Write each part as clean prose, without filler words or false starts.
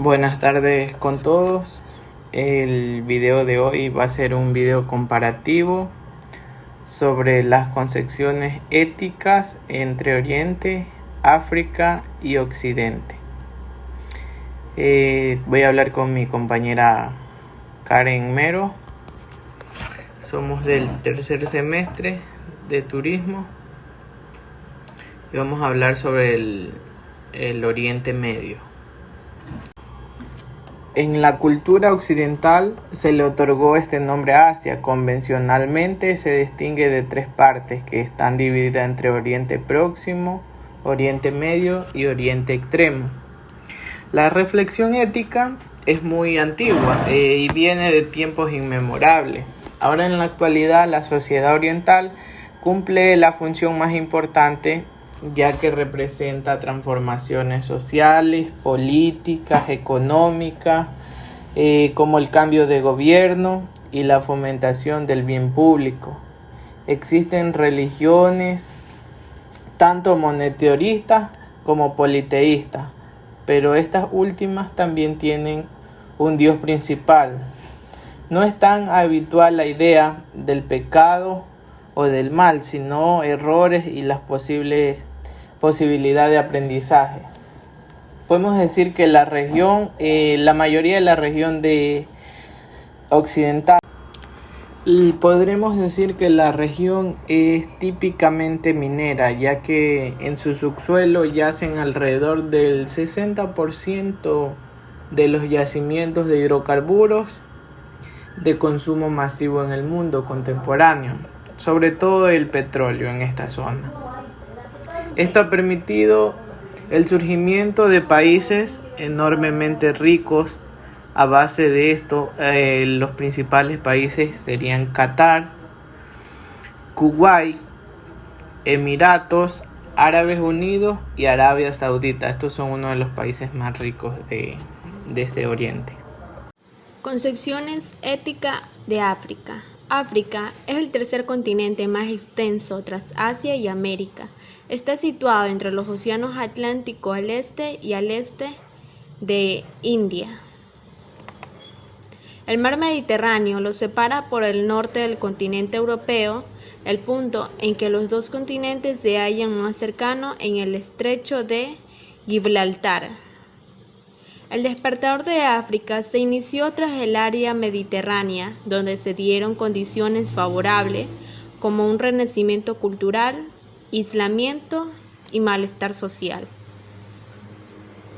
Buenas tardes con todos. El video de hoy va a ser un video comparativo sobre las concepciones éticas entre Oriente, África y Occidente. Voy a hablar con mi compañera Karen Mero. Somos del tercer semestre de turismo y vamos a hablar sobre el Oriente Medio. En la cultura occidental se le otorgó este nombre a Asia. Convencionalmente se distingue de tres partes que están divididas entre Oriente Próximo, Oriente Medio y Oriente Extremo. La reflexión ética es muy antigua y viene de tiempos inmemorables. Ahora en la actualidad la sociedad oriental cumple la función más importante, ya que representa transformaciones sociales, políticas, económicas, como el cambio de gobierno y la fomentación del bien público. Existen religiones tanto monoteístas como politeístas, pero estas últimas también tienen un Dios principal. No es tan habitual la idea del pecado o del mal, sino errores y las posibilidades de aprendizaje. Podemos decir que la mayoría de la región de occidental, podremos decir que la región es típicamente minera, ya que en su subsuelo yacen alrededor del 60% de los yacimientos de hidrocarburos de consumo masivo en el mundo contemporáneo, sobre todo el petróleo en esta zona. Esto ha permitido el surgimiento de países enormemente ricos. A base de esto, los principales países serían Qatar, Kuwait, Emiratos Árabes Unidos y Arabia Saudita. Estos son uno de los países más ricos de este Oriente. Concepciones éticas de África. África es el tercer continente más extenso tras Asia y América. Está situado entre los océanos Atlántico al este y al este de India. El mar Mediterráneo lo separa por el norte del continente europeo, el punto en que los dos continentes se hallan más cercanos en el estrecho de Gibraltar. El despertar de África se inició tras el área mediterránea, donde se dieron condiciones favorables como un renacimiento cultural, aislamiento y malestar social.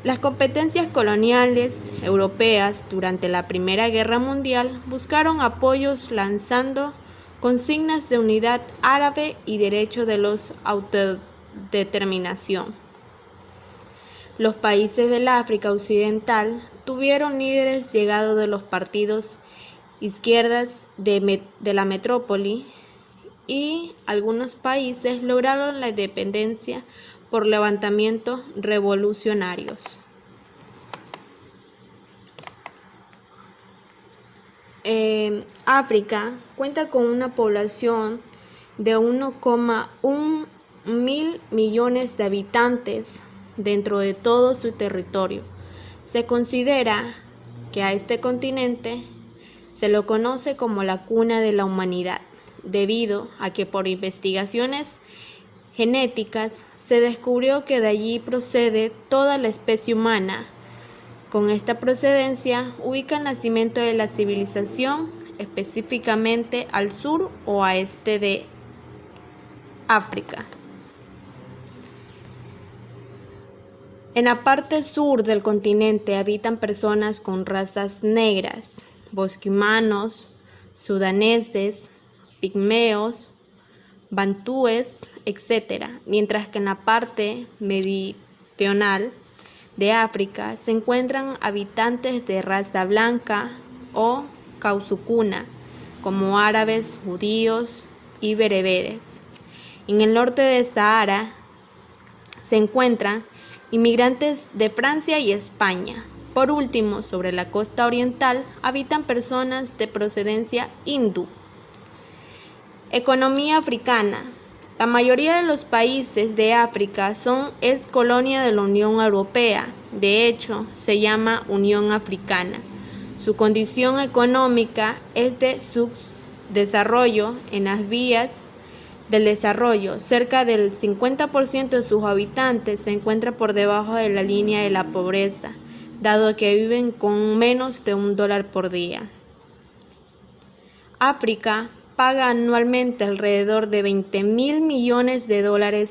Las competencias coloniales europeas durante la Primera Guerra Mundial buscaron apoyos lanzando consignas de unidad árabe y derecho de la autodeterminación. Los países del África Occidental tuvieron líderes llegados de los partidos izquierdas de la metrópoli, y algunos países lograron la independencia por levantamientos revolucionarios. África cuenta con una población de 1,1 mil millones de habitantes dentro de todo su territorio. Se considera que a este continente se lo conoce como la cuna de la humanidad, debido a que por investigaciones genéticas se descubrió que de allí procede toda la especie humana. Con esta procedencia ubica el nacimiento de la civilización, específicamente al sur o a este de África. En la parte sur del continente habitan personas con razas negras, bosquimanos, sudaneses, pigmeos, bantúes, etc., mientras que en la parte meridional de África se encuentran habitantes de raza blanca o caucasuna, como árabes, judíos y bereberes. En el norte de Sahara se encuentran inmigrantes de Francia y España. Por último, sobre la costa oriental habitan personas de procedencia hindú. Economía africana. La mayoría de los países de África es colonia de la Unión Europea. de hecho, se llama Unión Africana. Su condición económica es de subdesarrollo en las vías del desarrollo. Cerca del 50% de sus habitantes se encuentra por debajo de la línea de la pobreza, dado que viven con menos de $1 por día. África paga anualmente alrededor de $20.000 millones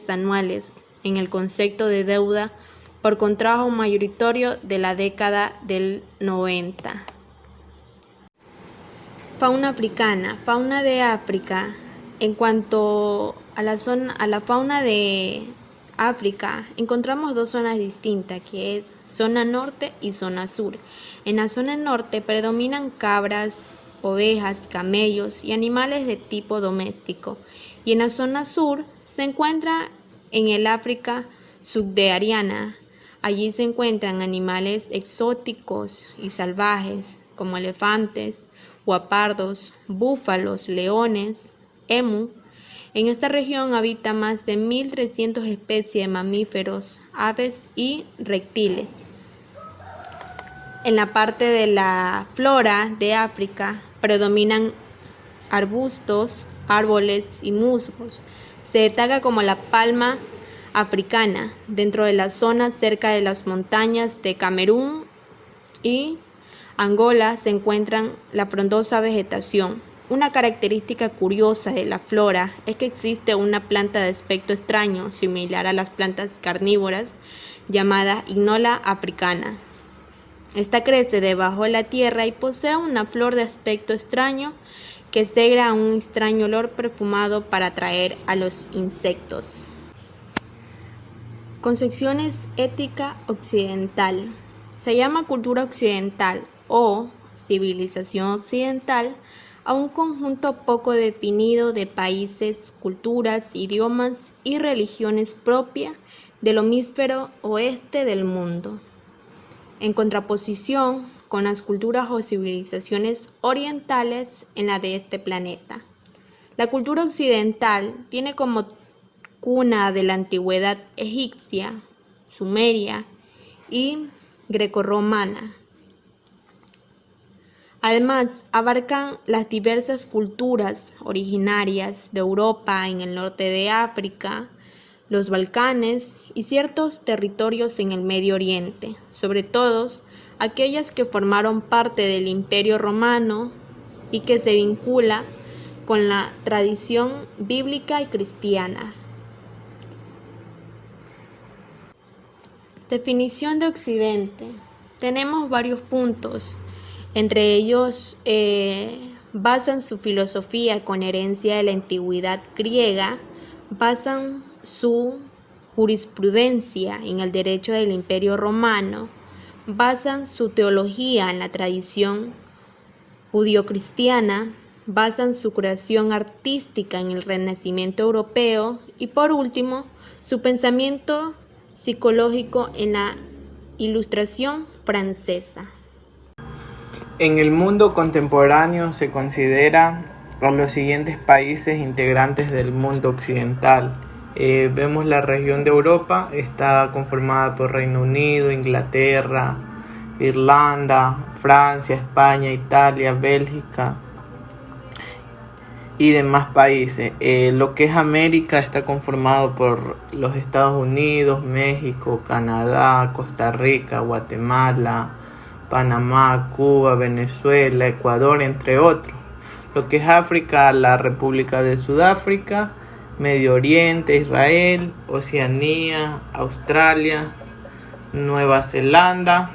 anuales en el concepto de deuda por contrato mayoritario de la década del 90. Fauna africana. Fauna de África. En cuanto a la fauna de África, encontramos dos zonas distintas, que es zona norte y zona sur. En la zona norte predominan cabras, ovejas, camellos y animales de tipo doméstico. Y en la zona sur se encuentra en el África subsahariana. Allí se encuentran animales exóticos y salvajes como elefantes, guepardos, búfalos, leones, emu. En esta región habita más de 1.300 especies de mamíferos, aves y reptiles. En la parte de la flora de África predominan arbustos, árboles y musgos. Se destaca como la palma africana dentro de la zona cerca de las montañas de Camerún y Angola se encuentra la frondosa vegetación. Una característica curiosa de la flora es que existe una planta de aspecto extraño, similar a las plantas carnívoras, llamada Ignola africana. Esta crece debajo de la tierra y posee una flor de aspecto extraño que exhala un extraño olor perfumado para atraer a los insectos. Concepciones ética occidental. Se llama cultura occidental o civilización occidental a un conjunto poco definido de países, culturas, idiomas y religiones propias del hemisferio oeste del mundo, en contraposición con las culturas o civilizaciones orientales en la de este planeta. La cultura occidental tiene como cuna de la antigüedad egipcia, sumeria y grecorromana. Además, abarcan las diversas culturas originarias de Europa, en el norte de África, los Balcanes y ciertos territorios en el Medio Oriente, sobre todo aquellas que formaron parte del Imperio Romano y que se vincula con la tradición bíblica y cristiana. Definición de Occidente. Tenemos varios puntos. Entre ellos, basan su filosofía con herencia de la antigüedad griega, basan su jurisprudencia en el derecho del Imperio Romano, basan su teología en la tradición judio-cristiana, basan su creación artística en el Renacimiento europeo y, por último, su pensamiento psicológico en la Ilustración francesa. En el mundo contemporáneo se considera a los siguientes países integrantes del mundo occidental. Vemos la región de Europa, está conformada por Reino Unido, Inglaterra, Irlanda, Francia, España, Italia, Bélgica y demás países. Lo que es América está conformado por los Estados Unidos, México, Canadá, Costa Rica, Guatemala, Panamá, Cuba, Venezuela, Ecuador, entre otros. Lo que es África, la República de Sudáfrica, Medio Oriente, Israel, Oceanía, Australia, Nueva Zelanda.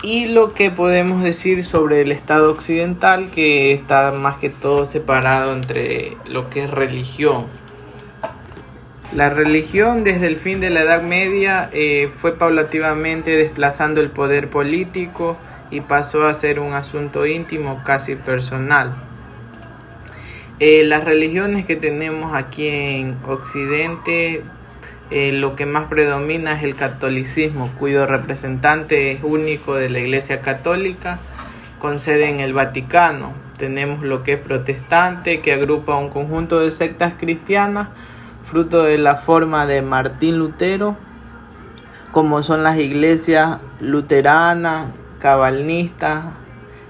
Y lo que podemos decir sobre el Estado occidental, que está más que todo separado entre lo que es religión. La religión desde el fin de la Edad Media fue paulativamente desplazando el poder político y pasó a ser un asunto íntimo, casi personal. Las religiones que tenemos aquí en Occidente, lo que más predomina es el catolicismo, cuyo representante es único de la Iglesia Católica, con sede en el Vaticano. Tenemos lo que es protestante, que agrupa un conjunto de sectas cristianas, fruto de la forma de Martín Lutero, como son las iglesias luterana, cabalnista,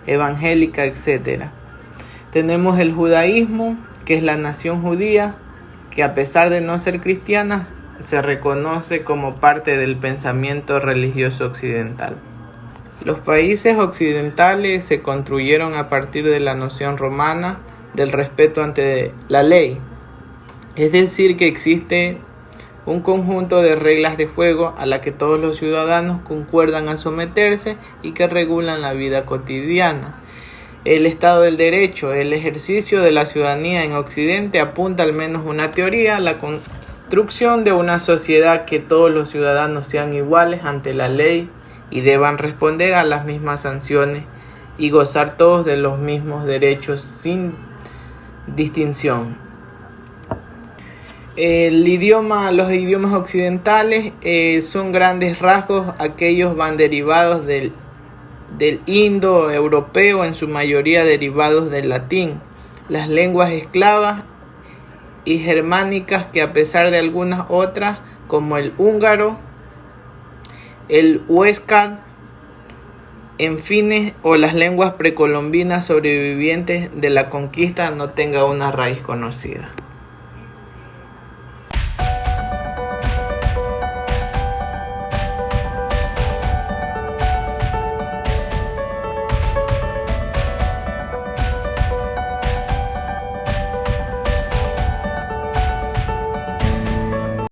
evangélica, etc. Tenemos el judaísmo, que es la nación judía, que a pesar de no ser cristianas, se reconoce como parte del pensamiento religioso occidental. Los países occidentales se construyeron a partir de la noción romana del respeto ante la ley, es decir, que existe un conjunto de reglas de juego a la que todos los ciudadanos concuerdan a someterse y que regulan la vida cotidiana. El Estado del Derecho, el ejercicio de la ciudadanía en Occidente apunta al menos una teoría a la construcción de una sociedad que todos los ciudadanos sean iguales ante la ley y deban responder a las mismas sanciones y gozar todos de los mismos derechos sin distinción. Los idiomas occidentales son grandes rasgos, aquellos van derivados del indoeuropeo, en su mayoría derivados del latín. Las lenguas eslavas y germánicas, que a pesar de algunas otras, como el húngaro, el huéscar, en fin, o las lenguas precolombinas sobrevivientes de la conquista, no tenga una raíz conocida.